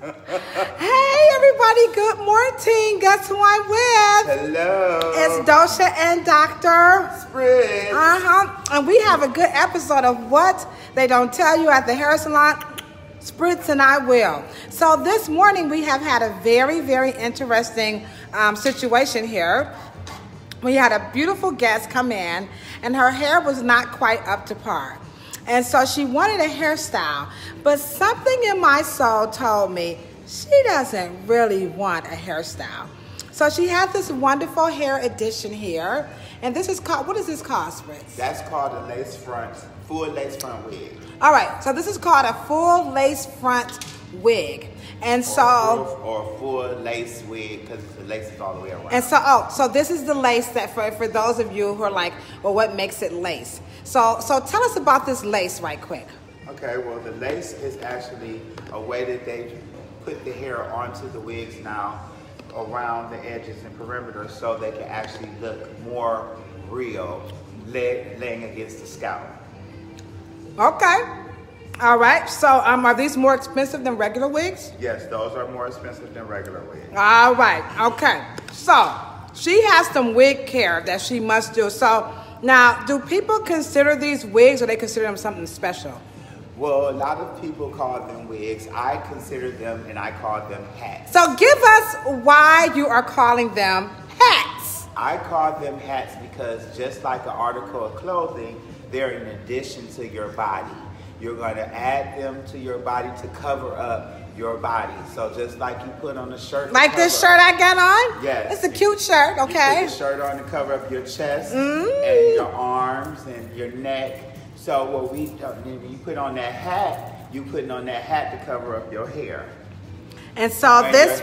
Hey everybody, good morning. Guess who I'm with? Hello. It's Dosha and Dr. Spritz. And we have a good episode of What They Don't Tell You at the Hair Salon. Spritz and I will. So this morning we have had a very, very interesting situation here. We had a beautiful guest come in and her hair was not quite up to par. And so she wanted a hairstyle, but something in my soul told me she doesn't really want a hairstyle. So she had this wonderful hair addition here. And this is called, what is this called, Spritz? That's called a lace front, full lace front wig. All right, so this is called a full lace front wig. And or full lace wig, because the lace is all the way around. And so, so this is the lace that for those of you who are like, well, what makes it lace? So tell us about this lace right quick. Okay, well, the lace is actually a way that they put the hair onto the wigs now around the edges and perimeter so they can actually look more real laying against the scalp. Okay. All right. So are these more expensive than regular wigs? Yes, those are more expensive than regular wigs. All right. Okay. So she has some wig care that she must do. So now, do people consider these wigs or they consider them something special? Well, a lot of people call them wigs. I consider them and I call them hats. So give us why you are calling them hats. I call them hats because just like an article of clothing, they're in addition to your body. You're going to add them to your body to cover up your body. So just like you put on a shirt. Like this shirt I got on? Yes. It's a cute shirt, okay? You put the shirt on to cover up your chest and your arms and your neck. So what when you put on that hat, you putting on that hat to cover up your hair. And so this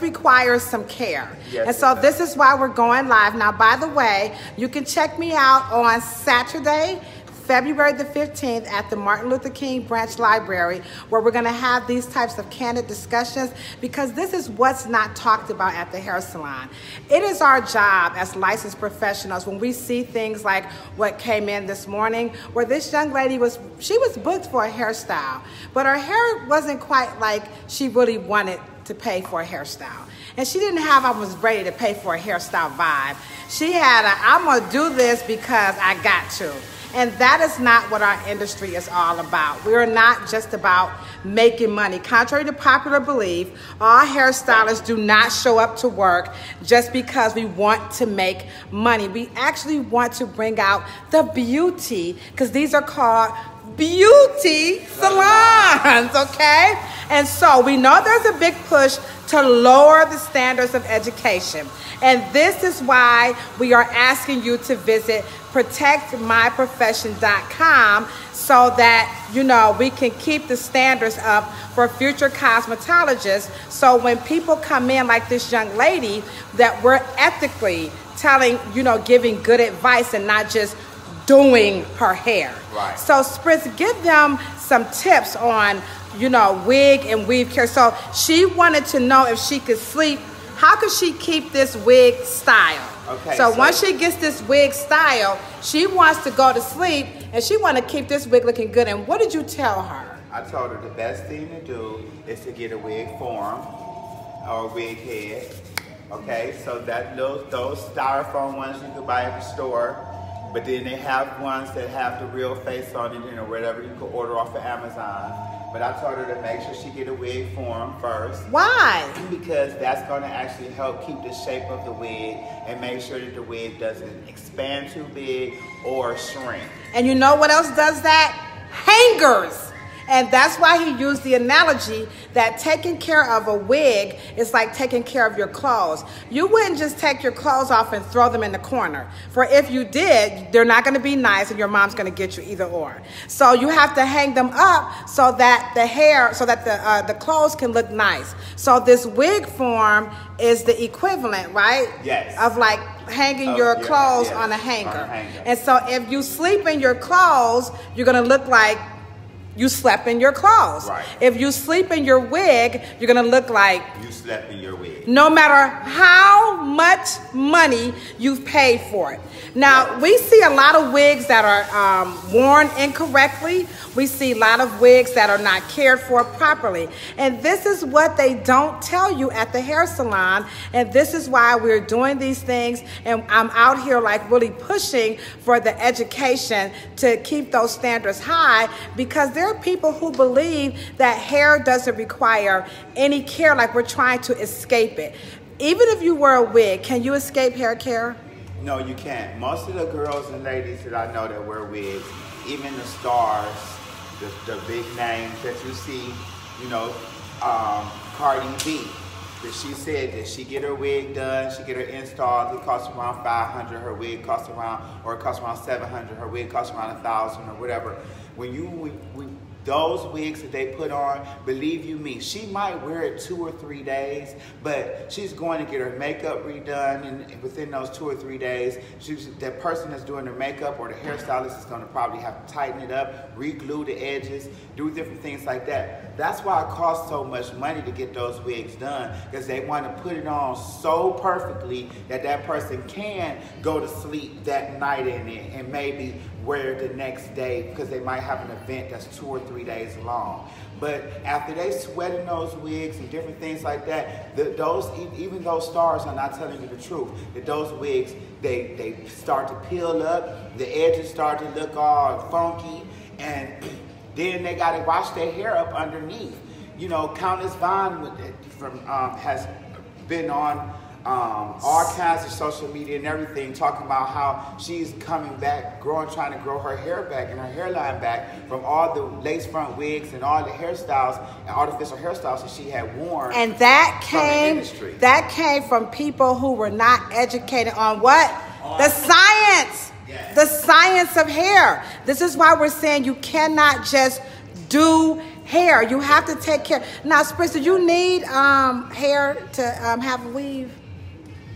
requires some care. Yes, and so this is why we're going live. Now, by the way, you can check me out on Saturday, February the 15th at the Martin Luther King Branch Library, where we're going to have these types of candid discussions because this is what's not talked about at the hair salon. It is our job as licensed professionals when we see things like what came in this morning, where this young lady was booked for a hairstyle, but her hair wasn't quite like she really wanted to pay for a hairstyle. And she didn't have, I was ready to pay for a hairstyle vibe. She had I'm going to do this because I got to. And that is not what our industry is all about. We are not just about making money. Contrary to popular belief, all hairstylists do not show up to work just because we want to make money. We actually want to bring out the beauty, because these are called beauty salons, okay? And so we know there's a big push to lower the standards of education. And this is why we are asking you to visit protectmyprofession.com so that, we can keep the standards up for future cosmetologists. So when people come in like this young lady, that we're ethically telling, giving good advice and not just doing her hair. Right. So Spritz, give them some tips on, wig and weave care. So she wanted to know if she could sleep. How could she keep this wig style? Okay. So once she gets this wig style, she wants to go to sleep and she wants to keep this wig looking good. And what did you tell her? I told her the best thing to do is to get a wig form or a wig head. Okay, so those styrofoam ones you can buy at the store, but then they have ones that have the real face on it, or whatever you can order off of Amazon. But I told her to make sure she get a wig form first. Why? Because that's going to actually help keep the shape of the wig and make sure that the wig doesn't expand too big or shrink. And you know what else does that? Hangers. And that's why he used the analogy that taking care of a wig is like taking care of your clothes. You wouldn't just take your clothes off and throw them in the corner. For if you did, they're not going to be nice and your mom's going to get you either or. So you have to hang them up so that the clothes can look nice. So this wig form is the equivalent, right? Yes. Of like hanging your clothes on a hanger. And so if you sleep in your clothes, you're going to look like you slept in your clothes. Right. If you sleep in your wig, you're gonna look like you slept in your wig. No matter how much money you've paid for it. Now, we see a lot of wigs that are worn incorrectly. We see a lot of wigs that are not cared for properly. And this is what they don't tell you at the hair salon. And this is why we're doing these things. And I'm out here like really pushing for the education to keep those standards high, because there are people who believe that hair doesn't require any care, like we're trying to escape it. Even if you wear a wig, can you escape hair care? No, you can't. Most of the girls and ladies that I know that wear wigs, even the stars, the big names that you see, you know, Cardi B, that she said that she get her wig done, she get her installed, it costs around $500, her wig costs around, or it costs around $700, her wig costs around $1,000 or whatever. When those wigs that they put on, believe you me, she might wear it 2 or 3 days, but she's going to get her makeup redone, and within those 2 or 3 days, that person that's doing her makeup or the hairstylist is going to probably have to tighten it up, re-glue the edges, do different things like that. That's why it costs so much money to get those wigs done, because they want to put it on so perfectly that that person can go to sleep that night in it and maybe wear it the next day, because they might have an event that's 2 or 3 days long. But after they sweat in those wigs and different things like that, even those stars are not telling you the truth. That those wigs, they start to peel up, the edges start to look all funky, and then they got to wash their hair up underneath. You know, Countess Vaughn has been on all kinds of social media and everything, talking about how she's coming back, trying to grow her hair back and her hairline back from all the lace front wigs and all the hairstyles and artificial hairstyles that she had worn. And that came from people who were not educated on what? The science. Yes. The science of hair. This is why we're saying you cannot just do hair. You have to take care. Now, Spritz, do you need hair to have a weave?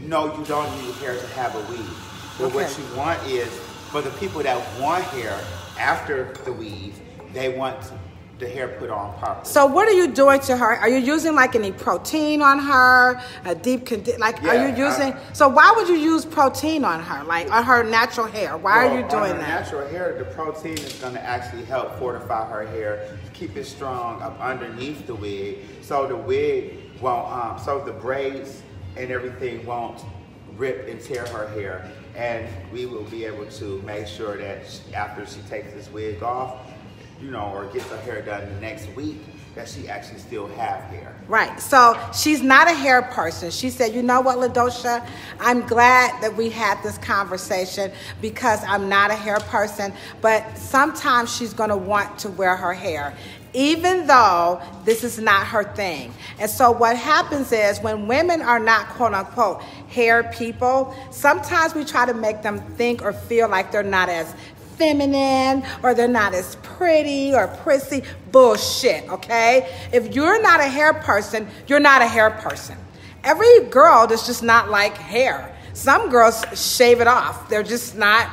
No, you don't need hair to have a weave. But what you want is, for the people that want hair after the weave, they want the hair put on properly. So what are you doing to her? Are you using like any protein on her? A deep are you using? So why would you use protein on her, like on her natural hair? Why are you doing that? On her natural hair, the protein is going to actually help fortify her hair, keep it strong up underneath the wig, so the wig won't, so the braids and everything won't rip and tear her hair. And we will be able to make sure that after she takes this wig off, you know, or gets her hair done the next week, that she actually still have hair. Right, so she's not a hair person. She said, you know what, LaDosha, I'm glad that we had this conversation because I'm not a hair person, but sometimes she's gonna want to wear her hair, even though this is not her thing. And so what happens is when women are not quote unquote hair people, sometimes we try to make them think or feel like they're not as feminine or they're not as pretty or prissy. Bullshit, okay? If you're not a hair person, you're not a hair person. Every girl does just not like hair. Some girls shave it off. They're just not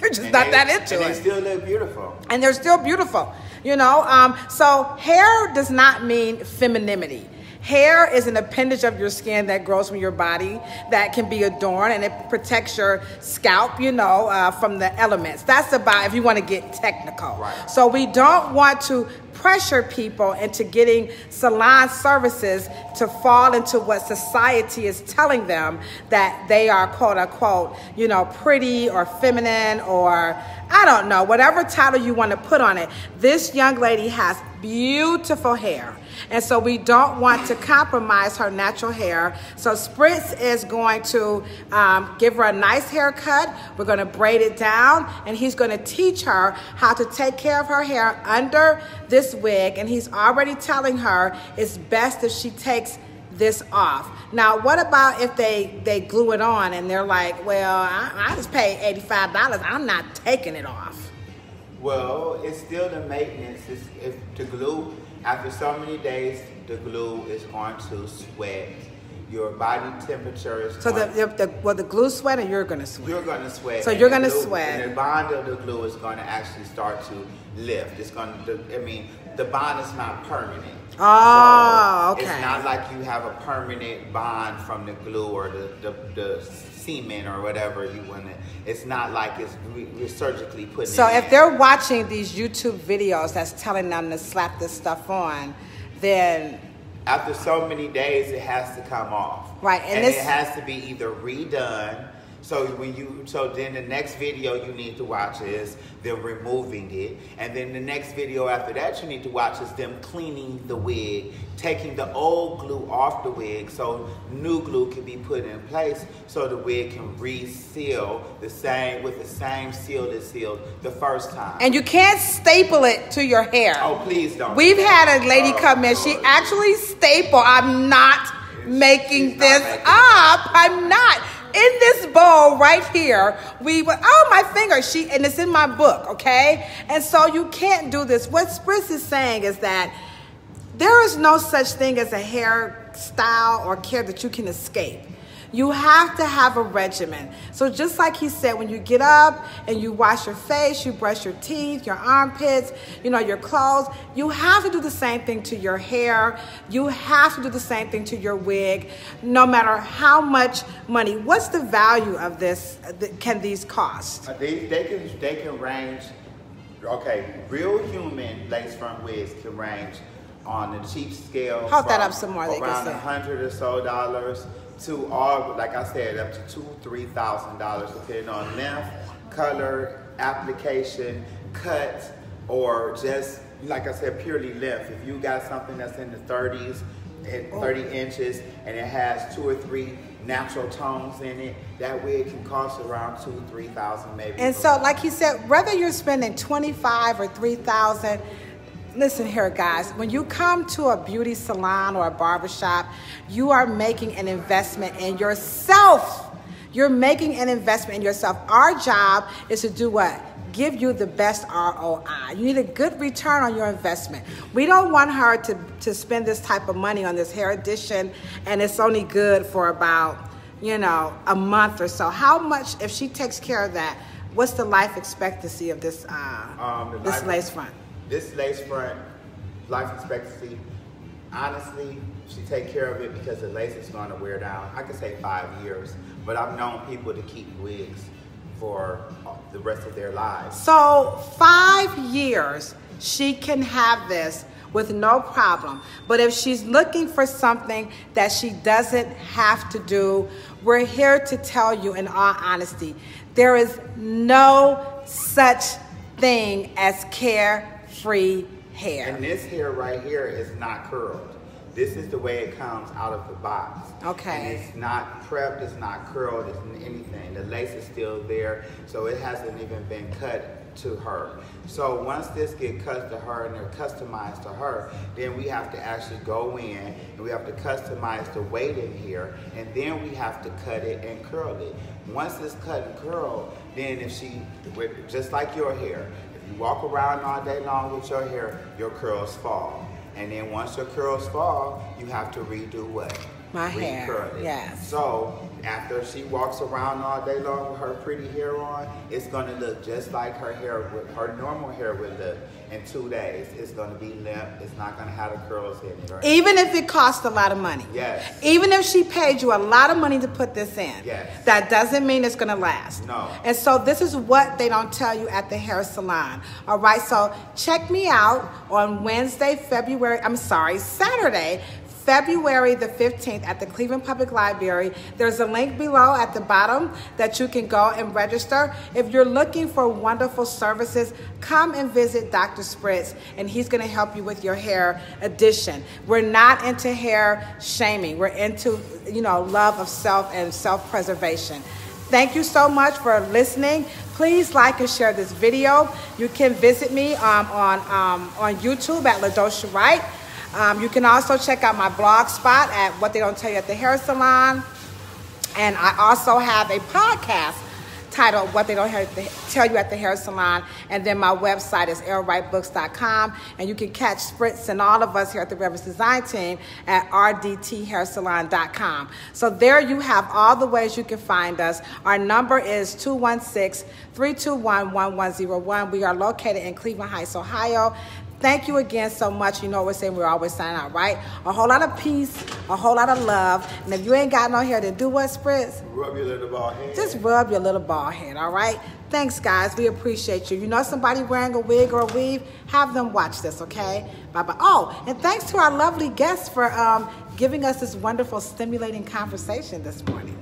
that into it. And they still look beautiful. And they're still beautiful, you know? So hair does not mean femininity. Hair is an appendage of your skin that grows from your body that can be adorned, and it protects your scalp, you know, from the elements. That's about, if you want to get technical. Right. So we don't want to pressure people into getting salon services to fall into what society is telling them that they are quote unquote, you know, pretty or feminine or I don't know, whatever title you want to put on it. This young lady has beautiful hair. And so we don't want to compromise her natural hair. So Spritz is going to give her a nice haircut. We're going to braid it down, and he's going to teach her how to take care of her hair under this wig. And he's already telling her it's best if she takes this off. Now, what about if they glue it on and they're like, well, I just paid $85. I'm not taking it off. Well, it's still the maintenance. If the glue, after so many days, the glue is going to sweat your body temperature is So the glue sweat, or you're gonna sweat? You're gonna sweat. So you're gonna sweat. And the bond of the glue is gonna actually start to lift. It's gonna, the bond is not permanent. Oh, so okay. It's not like you have a permanent bond from the glue or the cement or whatever you want to. It's not like we're surgically putting So it if in. they're watching these YouTube videos that's telling them to slap this stuff on, then after so many days, it has to come off. Right, and it has to be either redone. So then the next video you need to watch is them removing it, and then the next video after that you need to watch is them cleaning the wig, taking the old glue off the wig, so new glue can be put in place, so the wig can reseal with the same seal that sealed the first time. And you can't staple it to your hair. Oh, please don't. We've had a lady come in. She actually stapled. I'm not making this up. I'm not. In this bowl right here, my finger, and it's in my book, okay? And so you can't do this. What Spritz is saying is that there is no such thing as a hairstyle or care that you can escape. You have to have a regimen. So just like he said, when you get up and you wash your face, you brush your teeth, your armpits, your clothes, you have to do the same thing to your hair. You have to do the same thing to your wig, no matter how much money. What's the value of this? Can these cost? They can range, okay, real human lace front wigs can range on the cheap scale. Hold that up some more. Around $100 or so to all, like I said, up to $2,000-$3,000, depending on length, color, application, cut, or just, like I said, purely length. If you got something that's in the 30s, 30 inches, and it has 2 or 3 natural tones in it, that wig can cost around $2,000, $3,000 maybe. And so, like he said, whether you're spending $25,000 or $3,000, listen here, guys. When you come to a beauty salon or a barbershop, you are making an investment in yourself. You're making an investment in yourself. Our job is to do what? Give you the best ROI. You need a good return on your investment. We don't want her to spend this type of money on this hair addition, and it's only good for about, a month or so. How much, if she takes care of that, what's the life expectancy of this lace front? This lace front, life expectancy, honestly, she take care of it because the lace is going to wear down. I could say 5 years, but I've known people to keep wigs for the rest of their lives. So 5 years, she can have this with no problem. But if she's looking for something that she doesn't have to do, we're here to tell you in all honesty, there is no such thing as carefree hair. And this hair right here is not curled. This is the way it comes out of the box. Okay. And it's not prepped, it's not curled, it's anything. The lace is still there, so it hasn't even been cut to her. So once this gets cut to her and they're customized to her, then we have to actually go in and we have to customize the weight in here, and then we have to cut it and curl it. Once it's cut and curled, then if she, just like your hair, if you walk around all day long with your hair, your curls fall. And then once your curls fall, you have to redo what? My hair, Recurl it. yes. So after she walks around all day long with her pretty hair on, it's gonna look just like her hair, her normal hair would look in 2 days. It's gonna be limp. It's not gonna have the curls in it. Right? Even if it costs a lot of money. Yes. Even if she paid you a lot of money to put this in. Yes. That doesn't mean it's gonna last. No. And so this is what they don't tell you at the hair salon. All right, so check me out on Saturday, February the 15th at the Cleveland Public Library. There's a link below at the bottom that you can go and register. If you're looking for wonderful services, come and visit Dr. Spritz, and he's gonna help you with your hair addition. We're not into hair shaming. We're into, love of self and self-preservation. Thank you so much for listening. Please like and share this video. You can visit me on YouTube at LaDosha Wright. You can also check out my blog spot at What They Don't Tell You at the Hair Salon. And I also have a podcast titled What They Don't Tell You at the Hair Salon. And then my website is airwritebooks.com. And you can catch Fritz and all of us here at the Reverence Design Team at rdthairsalon.com. So there you have all the ways you can find us. Our number is 216-321-1101. We are located in Cleveland Heights, Ohio. Thank you again so much. You know what we're saying, we're always signing out, right? A whole lot of peace, a whole lot of love. And if you ain't got no hair, then do what, Spritz? Rub your little bald head. Just rub your little bald head, all right? Thanks, guys. We appreciate you. You know somebody wearing a wig or a weave? Have them watch this, okay? Bye-bye. Oh, and thanks to our lovely guests for giving us this wonderful, stimulating conversation this morning.